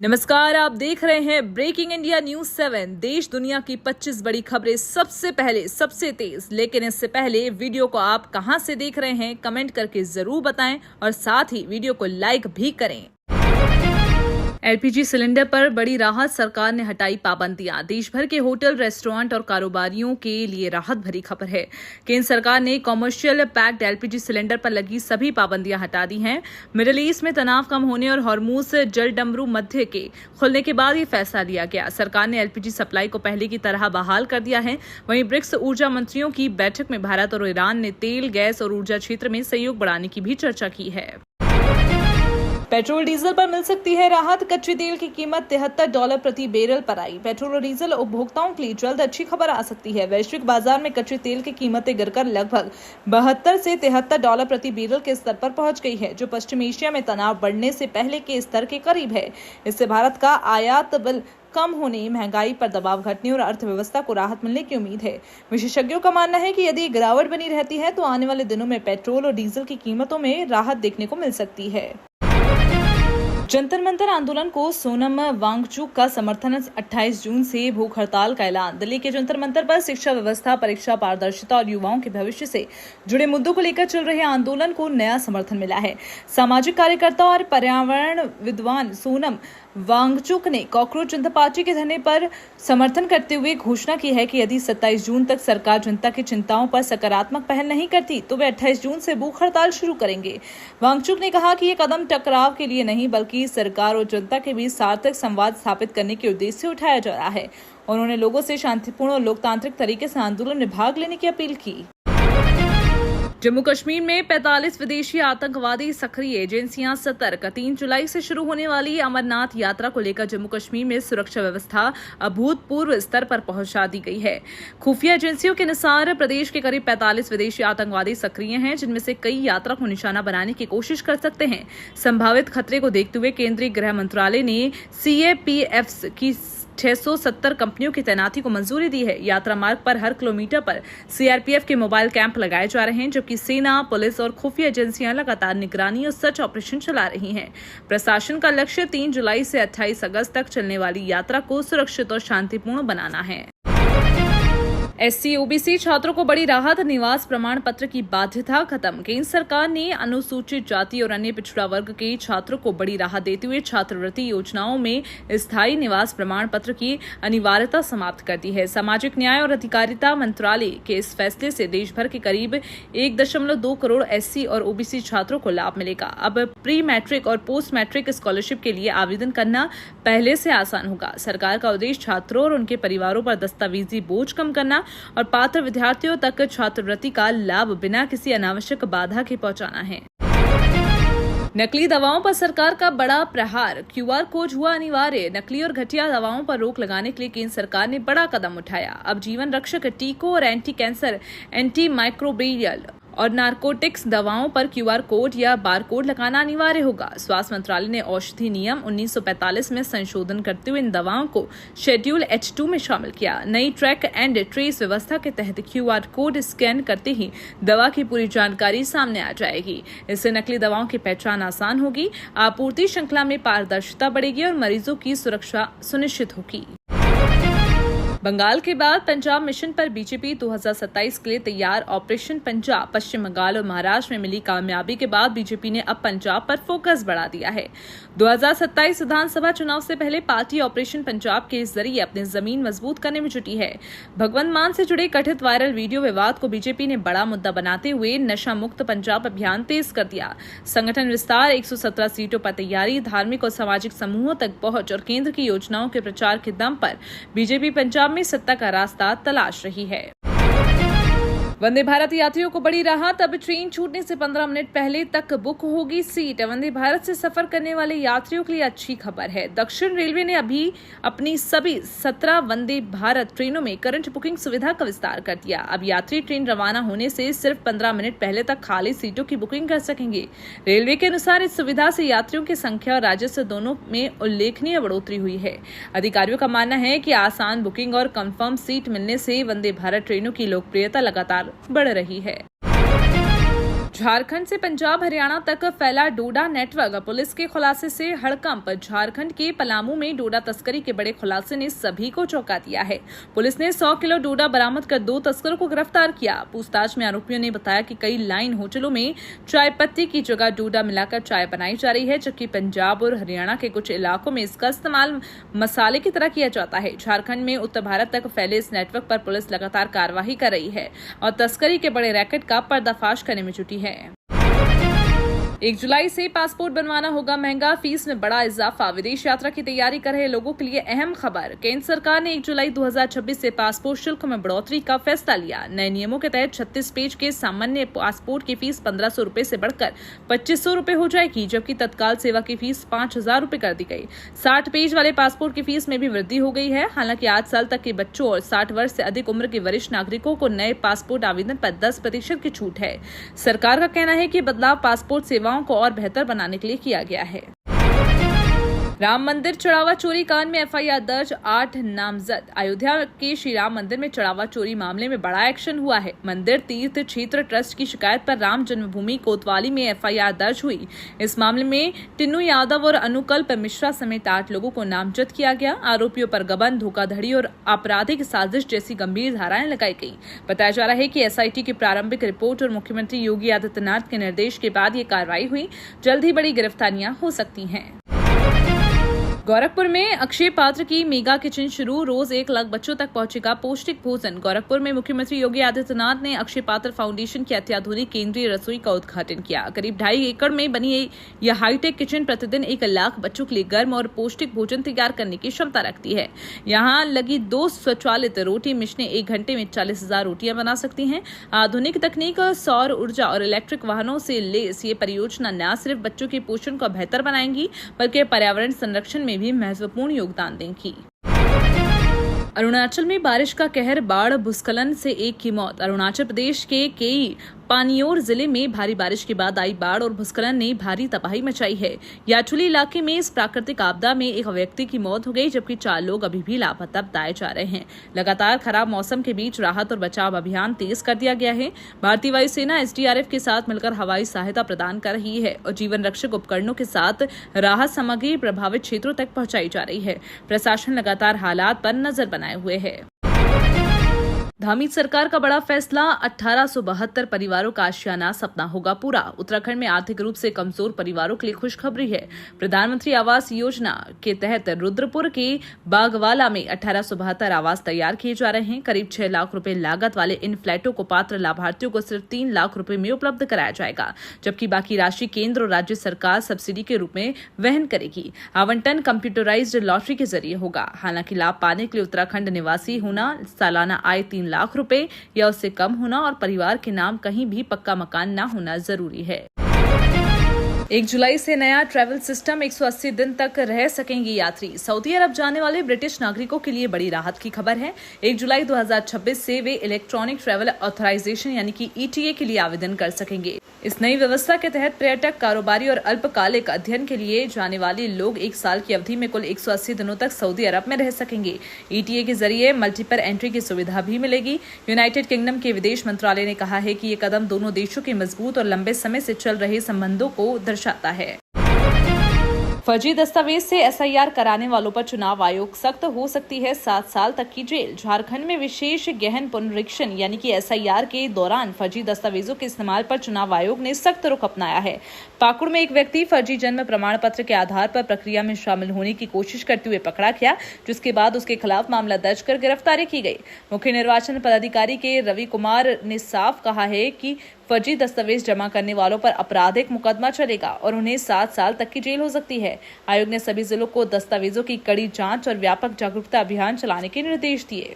नमस्कार, आप देख रहे हैं ब्रेकिंग इंडिया न्यूज 7। देश दुनिया की 25 बड़ी खबरें सबसे पहले सबसे तेज। लेकिन इससे पहले वीडियो को आप कहां से देख रहे हैं कमेंट करके जरूर बताएं और साथ ही वीडियो को लाइक भी करें। एलपीजी सिलेंडर पर बड़ी राहत, सरकार ने हटाई पाबंदियां। देश भर के होटल, रेस्टोरेंट और कारोबारियों के लिए राहत भरी खबर है। केंद्र सरकार ने कॉमर्शियल पैक्ड एलपीजी सिलेंडर पर लगी सभी पाबंदियां हटा दी हैं। मिडिल ईस्ट में तनाव कम होने और हॉर्मूज जलडमरू मध्य के खुलने के बाद ये फैसला लिया गया। सरकार ने एलपीजी सप्लाई को पहले की तरह बहाल कर दिया है। वहीं ब्रिक्स ऊर्जा मंत्रियों की बैठक में भारत और ईरान ने तेल, गैस और ऊर्जा क्षेत्र में सहयोग बढ़ाने की भी चर्चा की है। पेट्रोल डीजल पर मिल सकती है राहत। कच्चे तेल की कीमत $73 प्रति बैरल पर आई। पेट्रोल और डीजल उपभोक्ताओं के लिए जल्द अच्छी खबर आ सकती है। वैश्विक बाजार में कच्चे तेल की कीमतें गिरकर लगभग 72 से $73 प्रति बैरल के स्तर पर पहुंच गई है, जो पश्चिम एशिया में तनाव बढ़ने से पहले के स्तर के करीब है। इससे भारत का आयात बिल कम होने, महंगाई पर दबाव घटने और अर्थव्यवस्था को राहत मिलने की उम्मीद है। विशेषज्ञों का मानना है कि यदि गिरावट बनी रहती है तो आने वाले दिनों में पेट्रोल और डीजल की कीमतों में राहत देखने को मिल सकती है। जंतर मंतर आंदोलन को सोनम वांगचुक का समर्थन। 28 जून से भूख हड़ताल का ऐलान। दिल्ली के जंतर मंतर पर शिक्षा व्यवस्था, परीक्षा पारदर्शिता और युवाओं के भविष्य से जुड़े मुद्दों को लेकर चल रहे आंदोलन को नया समर्थन मिला है। सामाजिक कार्यकर्ता और पर्यावरण विद्वान सोनम वांगचुक ने कॉकरोच जनता पार्टी के धरने पर समर्थन करते हुए घोषणा की है कि यदि 27 जून तक सरकार जनता की चिंताओं पर सकारात्मक पहल नहीं करती तो वे 28 जून से भूख हड़ताल शुरू करेंगे। वांगचुक ने कहा कि ये कदम टकराव के लिए नहीं बल्कि सरकार और जनता के बीच सार्थक संवाद स्थापित करने के उद्देश्य से उठाया जा रहा है। उन्होंने लोगों से शांतिपूर्ण और लोकतांत्रिक तरीके से आंदोलन में भाग लेने की अपील की। जम्मू कश्मीर में 45 विदेशी आतंकवादी सक्रिय, एजेंसियां सतर्क। 3 जुलाई से शुरू होने वाली अमरनाथ यात्रा को लेकर जम्मू कश्मीर में सुरक्षा व्यवस्था अभूतपूर्व स्तर पर पहुंचा दी गई है। खुफिया एजेंसियों के अनुसार प्रदेश के करीब 45 विदेशी आतंकवादी सक्रिय हैं, जिनमें से कई यात्रा को निशाना बनाने की कोशिश कर सकते हैं। संभावित खतरे को देखते हुए केंद्रीय गृह मंत्रालय ने CAPFs की 670 कंपनियों की तैनाती को मंजूरी दी है। यात्रा मार्ग पर हर किलोमीटर पर CRPF के मोबाइल कैंप लगाए जा रहे हैं, जबकि सेना, पुलिस और खुफिया एजेंसियां लगातार निगरानी और सर्च ऑपरेशन चला रही हैं। प्रशासन का लक्ष्य 3 जुलाई से 28 अगस्त तक चलने वाली यात्रा को सुरक्षित और शांतिपूर्ण बनाना है। SC-OBC छात्रों को बड़ी राहत, निवास प्रमाण पत्र की बाध्यता खत्म। केंद्र सरकार ने अनुसूचित जाति और अन्य पिछड़ा वर्ग के छात्रों को बड़ी राहत देते हुए छात्रवृत्ति योजनाओं में स्थायी निवास प्रमाण पत्र की अनिवार्यता समाप्त कर दी है। सामाजिक न्याय और अधिकारिता मंत्रालय के इस फैसले से देश भर के करीब 1.2 करोड़ SC और OBC छात्रों को लाभ मिलेगा। अब प्री मैट्रिक और पोस्ट मैट्रिक स्कॉलरशिप के लिए आवेदन करना पहले से आसान होगा। सरकार का उद्देश्य छात्रों और उनके परिवारों पर दस्तावेजी बोझ कम करना और पात्र विद्यार्थियों तक छात्रवृत्ति का लाभ बिना किसी अनावश्यक बाधा के पहुंचाना है। नकली दवाओं पर सरकार का बड़ा प्रहार। QR कोड हुआ अनिवार्य। नकली और घटिया दवाओं पर रोक लगाने के लिए केंद्र सरकार ने बड़ा कदम उठाया। अब जीवन रक्षक टीकों और एंटी कैंसर, एंटी माइक्रोबियल और नारकोटिक्स दवाओं पर QR कोड या बार कोड लगाना अनिवार्य होगा। स्वास्थ्य मंत्रालय ने औषधि नियम 1945 में संशोधन करते हुए इन दवाओं को शेड्यूल H2 में शामिल किया। नई ट्रैक एंड ट्रेस व्यवस्था के तहत QR कोड स्कैन करते ही दवा की पूरी जानकारी सामने आ जाएगी। इससे नकली दवाओं की पहचान आसान होगी, आपूर्ति श्रृंखला में पारदर्शिता बढ़ेगी और मरीजों की सुरक्षा सुनिश्चित होगी। बंगाल के बाद पंजाब मिशन पर बीजेपी 2027 के लिए तैयार। ऑपरेशन पंजाब। पश्चिम बंगाल और महाराष्ट्र में मिली कामयाबी के बाद बीजेपी ने अब पंजाब पर फोकस बढ़ा दिया है। 2027 विधानसभा चुनाव से पहले पार्टी ऑपरेशन पंजाब के जरिए अपनी जमीन मजबूत करने में जुटी है। भगवंत मान से जुड़े कथित वायरल वीडियो विवाद को बीजेपी ने बड़ा मुद्दा बनाते हुए नशा मुक्त पंजाब अभियान तेज कर दिया। संगठन विस्तार, 117 सीटों पर तैयारी, धार्मिक और सामाजिक समूहों तक पहुंच और केंद्र की योजनाओं के प्रचार के दम पर बीजेपी पंजाब में सत्ता का रास्ता तलाश रही है। वंदे भारत यात्रियों को बड़ी राहत। अब ट्रेन छूटने से 15 मिनट पहले तक बुक होगी सीट। वंदे भारत से सफर करने वाले यात्रियों के लिए अच्छी खबर है। दक्षिण रेलवे ने अभी अपनी सभी 17 वंदे भारत ट्रेनों में करंट बुकिंग सुविधा का विस्तार कर दिया। अब यात्री ट्रेन रवाना होने से सिर्फ 15 मिनट पहले तक खाली सीटों की बुकिंग कर सकेंगे। रेलवे के अनुसार इस सुविधा से यात्रियों की संख्या और राजस्व दोनों में उल्लेखनीय बढ़ोतरी हुई है। अधिकारियों का मानना है कि आसान बुकिंग और कंफर्म सीट मिलने से वंदे भारत ट्रेनों की लोकप्रियता लगातार बढ़ रही है। झारखंड से पंजाब हरियाणा तक फैला डोडा नेटवर्क। पुलिस के खुलासे से हड़कंप। झारखंड के पलामू में डोडा तस्करी के बड़े खुलासे ने सभी को चौंका दिया है। पुलिस ने 100 किलो डोडा बरामद कर 2 तस्करों को गिरफ्तार किया। पूछताछ में आरोपियों ने बताया कि कई लाइन होटलों में चाय पत्ती की जगह डोडा मिलाकर चाय बनाई जा रही है, जबकि पंजाब और हरियाणा के कुछ इलाकों में इसका इस्तेमाल मसाले की तरह किया जाता है। झारखंड में उत्तर भारत तक फैले इस नेटवर्क पर पुलिस लगातार कार्रवाई कर रही है और तस्करी के बड़े रैकेट का पर्दाफाश करने में जुटी है। 1 जुलाई से पासपोर्ट बनवाना होगा महंगा, फीस में बड़ा इजाफा। विदेश यात्रा की तैयारी कर रहे लोगों के लिए अहम खबर। केंद्र सरकार ने 1 जुलाई 2026 से पासपोर्ट शुल्क में बढ़ोतरी का फैसला लिया। नए नियमों के तहत 36 पेज के सामान्य पासपोर्ट की फीस 1500 रुपए से बढ़कर 2500 रुपए हो जाएगी, जबकि तत्काल सेवा की फीस 5000 रुपए कर दी गई। 60 पेज वाले पासपोर्ट की फीस में भी वृद्धि हो गई है। हालांकि 8 साल तक के बच्चों और 60 वर्ष से अधिक उम्र के वरिष्ठ नागरिकों को नए पासपोर्ट आवेदन पर 10% की छूट है। सरकार का कहना है कि बदलाव पासपोर्ट सेवाओं को और बेहतर बनाने के लिए किया गया है। राम मंदिर चढ़ावा चोरी कांड में एफआईआर दर्ज, 8 नामजद। अयोध्या के श्री राम मंदिर में चढ़ावा चोरी मामले में बड़ा एक्शन हुआ है। मंदिर तीर्थ क्षेत्र ट्रस्ट की शिकायत पर राम जन्मभूमि कोतवाली में एफआईआर दर्ज हुई। इस मामले में टिन्नू यादव और अनुकल्प मिश्रा समेत 8 लोगों को नामजद किया गया। आरोपियों पर गबन, धोखाधड़ी और आपराधिक साजिश जैसी गंभीर धाराएं लगाई गई। बताया जा रहा है कि एसआईटी की प्रारंभिक रिपोर्ट और मुख्यमंत्री योगी आदित्यनाथ के निर्देश के बाद ये कार्रवाई हुई। जल्द ही बड़ी गिरफ्तारियां हो सकती हैं। गोरखपुर में अक्षय पात्र की मेगा किचन शुरू, रोज 1 लाख बच्चों तक पहुंचेगा पौष्टिक भोजन। गोरखपुर में मुख्यमंत्री योगी आदित्यनाथ ने अक्षय पात्र फाउंडेशन की अत्याधुनिक केंद्रीय रसोई का उद्घाटन किया। करीब 2.5 एकड़ में बनी यह हाईटेक किचन प्रतिदिन 1 लाख बच्चों के लिए गर्म और पौष्टिक भोजन तैयार करने की क्षमता रखती है। यहाँ लगी 2 स्वचालित रोटी मशीनें 1 घंटे में 40,000 रोटियां बना सकती हैं। आधुनिक तकनीक, सौर ऊर्जा और इलेक्ट्रिक वाहनों से लेस ये परियोजना न सिर्फ बच्चों के पोषण को बेहतर बनाएंगी, बल्कि पर्यावरण संरक्षण में भी महत्वपूर्ण योगदान देंगी। अरुणाचल में बारिश का कहर, बाढ़, भूस्खलन से 1 की मौत। अरुणाचल प्रदेश के कई पानियोर जिले में भारी बारिश के बाद आई बाढ़ और भूस्खलन ने भारी तबाही मचाई है। याचुली इलाके में इस प्राकृतिक आपदा में 1 व्यक्ति की मौत हो गई, जबकि 4 लोग अभी भी लापता बताए जा रहे हैं। लगातार खराब मौसम के बीच राहत और बचाव अभियान तेज कर दिया गया है। भारतीय वायुसेना एसडीआरएफ के साथ मिलकर हवाई सहायता प्रदान कर रही है और जीवन रक्षक उपकरणों के साथ राहत सामग्री प्रभावित क्षेत्रों तक पहुंचाई जा रही है। प्रशासन लगातार हालात पर नजर बनाए हुए है। धामी सरकार का बड़ा फैसला, 1872 परिवारों का आशियाना सपना होगा पूरा। उत्तराखंड में आर्थिक रूप से कमजोर परिवारों के लिए खुशखबरी है। प्रधानमंत्री आवास योजना के तहत रुद्रपुर के बागवाला में 1872 आवास तैयार किए जा रहे हैं। करीब 6 लाख रुपए लागत वाले इन फ्लैटों को पात्र लाभार्थियों को सिर्फ 3 लाख रुपए में उपलब्ध कराया जाएगा, जबकि बाकी राशि केंद्र और राज्य सरकार सब्सिडी के रूप में वहन करेगी। आवंटन कंप्यूटराइज्ड लॉटरी के जरिए होगा। हालांकि लाभ पाने के लिए उत्तराखंड निवासी होना, सालाना आय 3 लाख रुपए या उससे कम होना और परिवार के नाम कहीं भी पक्का मकान न होना जरूरी है। 1 जुलाई से नया ट्रैवल सिस्टम, 180 दिन तक रह सकेंगे यात्री। सऊदी अरब जाने वाले ब्रिटिश नागरिकों के लिए बड़ी राहत की खबर है। 1 जुलाई 2026 से वे इलेक्ट्रॉनिक ट्रैवल ऑथराइजेशन यानी कि ETA के लिए आवेदन कर सकेंगे। इस नई व्यवस्था के तहत पर्यटक, कारोबारी और अल्पकालिक अध्ययन के लिए जाने वाले लोग 1 साल की अवधि में कुल 180 दिनों तक सऊदी अरब में रह सकेंगे। ETA के जरिए मल्टीपल एंट्री की सुविधा भी मिलेगी। यूनाइटेड किंगडम के विदेश मंत्रालय ने कहा है कि ये कदम दोनों देशों के मजबूत और लंबे समय से चल रहे संबंधों को दर्शाता है। फर्जी दस्तावेज से SIR कराने वालों पर चुनाव आयोग सख्त, हो सकती है 7 साल तक की जेल। झारखंड में विशेष गहन पुनरीक्षण यानी कि SIR के दौरान फर्जी दस्तावेजों के इस्तेमाल पर चुनाव आयोग ने सख्त रुख अपनाया है। पाकुड़ में एक व्यक्ति फर्जी जन्म प्रमाण पत्र के आधार पर प्रक्रिया में शामिल होने की कोशिश करते हुए पकड़ा गया, जिसके बाद उसके खिलाफ मामला दर्ज कर गिरफ्तारी की गई। मुख्य निर्वाचन पदाधिकारी के रवि कुमार ने साफ कहा है कि फर्जी दस्तावेज जमा करने वालों पर आपराधिक मुकदमा चलेगा और उन्हें 7 साल तक की जेल हो सकती है। आयोग ने सभी जिलों को दस्तावेजों की कड़ी जांच और व्यापक जागरूकता अभियान चलाने के निर्देश दिए।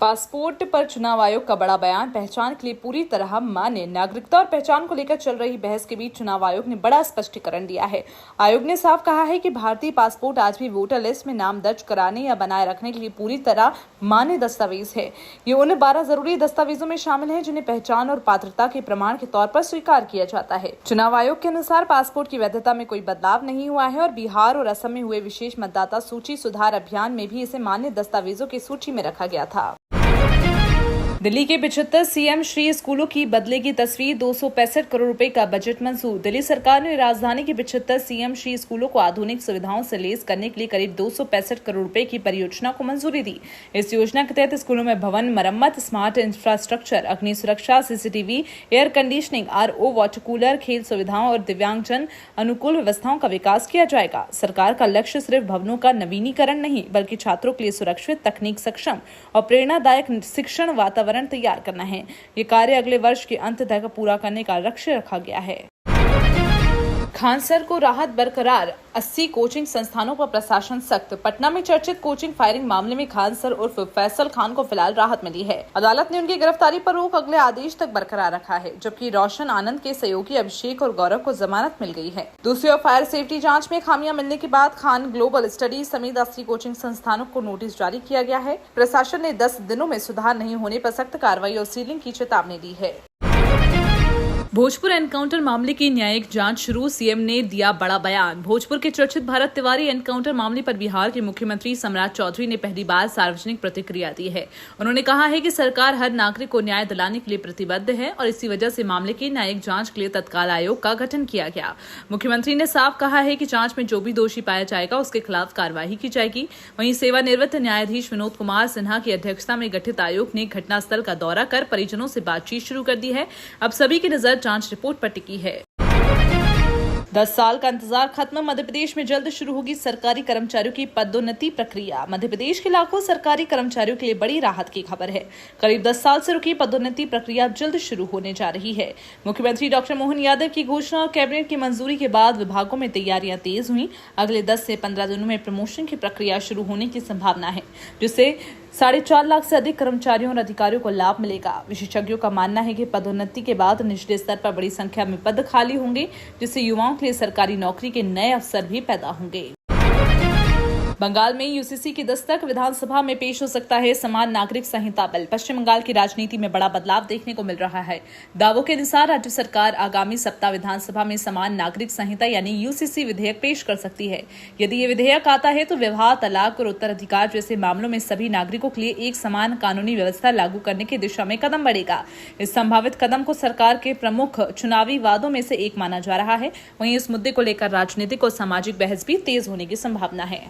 पासपोर्ट पर चुनाव आयोग का बड़ा बयान, पहचान के लिए पूरी तरह मान्य। नागरिकता और पहचान को लेकर चल रही बहस के बीच चुनाव आयोग ने बड़ा स्पष्टीकरण दिया है। आयोग ने साफ कहा है कि भारतीय पासपोर्ट आज भी वोटर लिस्ट में नाम दर्ज कराने या बनाए रखने के लिए पूरी तरह मान्य दस्तावेज है। ये उन 12 जरूरी दस्तावेजों में शामिल है जिन्हें पहचान और पात्रता के प्रमाण के तौर पर स्वीकार किया जाता है। चुनाव आयोग के अनुसार पासपोर्ट की वैधता में कोई बदलाव नहीं हुआ है और बिहार और असम में हुए विशेष मतदाता सूची सुधार अभियान में भी इसे मान्य दस्तावेजों की सूची में रखा गया था। दिल्ली के 75 सीएम श्री स्कूलों की बदलेगी तस्वीर, 265 करोड़ रुपए का बजट मंजूर। दिल्ली सरकार ने राजधानी के 75 सीएम श्री स्कूलों को आधुनिक सुविधाओं से लैस करने के लिए करीब 265 करोड़ रुपए की परियोजना को मंजूरी दी। इस योजना के तहत स्कूलों में भवन मरम्मत, स्मार्ट इंफ्रास्ट्रक्चर, अग्नि सुरक्षा, CCTV, air conditioning, RO, water cooler, खेल सुविधाओं और दिव्यांगजन अनुकूल व्यवस्थाओं का विकास किया जाएगा। सरकार का लक्ष्य सिर्फ भवनों का नवीनीकरण नहीं, बल्कि छात्रों के लिए सुरक्षित, तकनीक सक्षम और प्रेरणादायक शिक्षण वातावरण तैयार करना है। ये कार्य अगले वर्ष के अंत तक पूरा करने का लक्ष्य रखा गया है। खानसर को राहत बरकरार, 80 कोचिंग संस्थानों पर प्रशासन सख्त। पटना में चर्चित कोचिंग फायरिंग मामले में खानसर उर्फ फैसल खान को फिलहाल राहत मिली है। अदालत ने उनकी गिरफ्तारी पर रोक अगले आदेश तक बरकरार रखा है, जबकि रोशन आनंद के सहयोगी अभिषेक और गौरव को जमानत मिल गई है। दूसरी ओर फायर सेफ्टी जांच में खामियां मिलने के बाद खान ग्लोबल स्टडीज समेत 80 कोचिंग संस्थानों को नोटिस जारी किया गया है। प्रशासन ने 10 दिनों में सुधार नहीं होने पर सख्त कार्रवाई और सीलिंग की चेतावनी दी है। भोजपुर एनकाउंटर मामले की न्यायिक जांच शुरू, सीएम ने दिया बड़ा बयान। भोजपुर के चर्चित भारत तिवारी एनकाउंटर मामले पर बिहार के मुख्यमंत्री सम्राट चौधरी ने पहली बार सार्वजनिक प्रतिक्रिया दी है। उन्होंने कहा है कि सरकार हर नागरिक को न्याय दिलाने के लिए प्रतिबद्ध है और इसी वजह से मामले की न्यायिक जांच के लिए तत्काल आयोग का गठन किया गया। मुख्यमंत्री ने साफ कहा है कि जांच में जो भी दोषी पाया जाएगा उसके खिलाफ कार्रवाई की जाएगी। वहीं सेवानिवृत्त न्यायाधीश विनोद कुमार सिन्हा की अध्यक्षता में गठित आयोग ने घटनास्थल का दौरा कर परिजनों से बातचीत शुरू कर दी है। अब सभी की नजर जांच रिपोर्ट पर टिकी है। 10 साल का इंतजार खत्म, मध्य प्रदेश में जल्द शुरू होगी सरकारी कर्मचारियों की पदोन्नति प्रक्रिया। मध्य प्रदेश के लाखों सरकारी कर्मचारियों के लिए बड़ी राहत की खबर है। करीब 10 साल से रुकी पदोन्नति प्रक्रिया जल्द शुरू होने जा रही है। मुख्यमंत्री डॉक्टर मोहन यादव की घोषणा और कैबिनेट की मंजूरी के बाद विभागों में तैयारियां तेज हुई। अगले 10 से 15 दिनों में प्रमोशन की प्रक्रिया शुरू होने की संभावना है, जिससे 4.5 लाख से अधिक कर्मचारियों और अधिकारियों को लाभ मिलेगा। विशेषज्ञों का मानना है कि पदोन्नति के बाद निचले स्तर पर बड़ी संख्या में पद खाली होंगे, जिससे युवाओं के लिए सरकारी नौकरी के नए अवसर भी पैदा होंगे। बंगाल में यूसीसी की दस्तक, विधानसभा में पेश हो सकता है समान नागरिक संहिता बिल। पश्चिम बंगाल की राजनीति में बड़ा बदलाव देखने को मिल रहा है। दावों के अनुसार राज्य सरकार आगामी सप्ताह विधानसभा में समान नागरिक संहिता यानी यूसीसी विधेयक पेश कर सकती है। यदि ये विधेयक आता है तो विवाह, तलाक और उत्तराधिकार जैसे मामलों में सभी नागरिकों के लिए एक समान कानूनी व्यवस्था लागू करने की दिशा में कदम बढ़ेगा। इस संभावित कदम को सरकार के प्रमुख चुनावी वादों में से एक माना जा रहा है। वहीं इस मुद्दे को लेकर राजनीतिक और सामाजिक बहस भी तेज होने की संभावना है।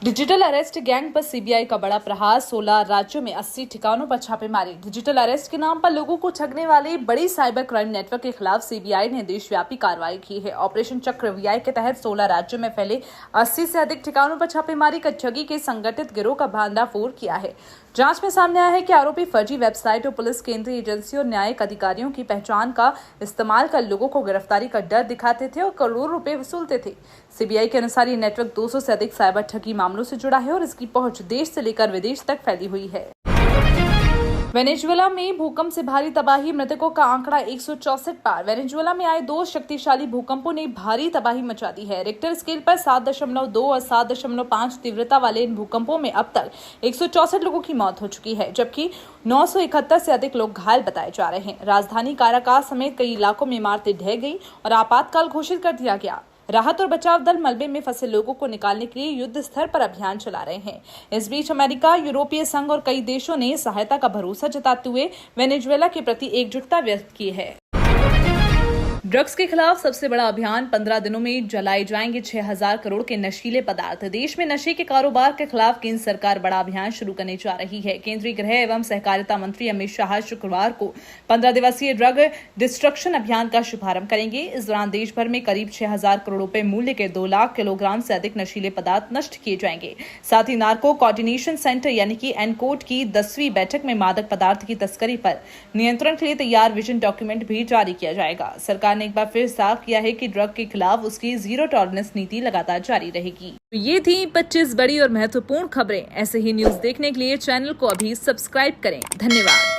डिजिटल अरेस्ट गैंग पर सीबीआई का बड़ा प्रहार, 16 राज्यों में 80 ठिकानों पर छापेमारी। डिजिटल अरेस्ट के नाम पर लोगों को ठगने वाले बड़ी साइबर क्राइम नेटवर्क के खिलाफ सीबीआई ने देशव्यापी कार्रवाई की है। ऑपरेशन चक्र VI के तहत 16 राज्यों में फैले 80 से अधिक ठिकानों पर छापेमारी कर ठगी के संगठित गिरोह का भंडाफोड़ किया है। जांच में सामने आया है कि आरोपी फर्जी वेबसाइट और पुलिस, केंद्रीय एजेंसियों और न्यायिक अधिकारियों की पहचान का इस्तेमाल कर लोगों को गिरफ्तारी का डर दिखाते थे और करोड़ों रुपए वसूलते थे। सीबीआई के अनुसार ये नेटवर्क 200 से अधिक साइबर ठगी मामलों से जुड़ा है और इसकी पहुंच देश से लेकर विदेश तक फैली हुई है। वेनेजुएला में भूकंप से भारी तबाही, मृतकों का आंकड़ा 164 पार। वेनेजुएला में आए 2 शक्तिशाली भूकंपों ने भारी तबाही मचा दी है। रिक्टर स्केल पर 7.2 और 7.5 तीव्रता वाले इन भूकंपों में अब तक 164 लोगों की मौत हो चुकी है, जबकि 971 से अधिक लोग घायल बताए जा रहे हैं। राजधानी काराकास समेत कई इलाकों में इमारतें ढह गई और आपातकाल घोषित कर दिया गया। राहत और बचाव दल मलबे में फंसे लोगों को निकालने के लिए युद्ध स्तर पर अभियान चला रहे हैं। इस बीच अमेरिका, यूरोपीय संघ और कई देशों ने सहायता का भरोसा जताते हुए वेनेजुएला के प्रति एकजुटता व्यक्त की है। ड्रग्स के खिलाफ सबसे बड़ा अभियान, 15 दिनों में जलाए जाएंगे 6000 करोड़ के नशीले पदार्थ। देश में नशे के कारोबार के खिलाफ केंद्र सरकार बड़ा अभियान शुरू करने जा रही है। केंद्रीय गृह एवं सहकारिता मंत्री अमित शाह शुक्रवार को 15 दिवसीय ड्रग डिस्ट्रक्शन अभियान का शुभारंभ करेंगे। इस दौरान देश भर में करीब 6000 करोड़ रुपए मूल्य के 2 लाख किलोग्राम से अधिक नशीले पदार्थ नष्ट किए जाएंगे। साथ ही नार्को कोऑर्डिनेशन सेंटर यानी कि एनकोड की 10वीं बैठक में मादक पदार्थ की तस्करी पर नियंत्रण के लिए तैयार विजन डॉक्यूमेंट भी जारी किया जाएगा। सरकार ने एक बार फिर साफ किया है कि ड्रग के खिलाफ उसकी जीरो टॉलरेंस नीति लगातार जारी रहेगी। ये थी 25 बड़ी और महत्वपूर्ण खबरें। ऐसे ही न्यूज देखने के लिए चैनल को अभी सब्सक्राइब करें। धन्यवाद।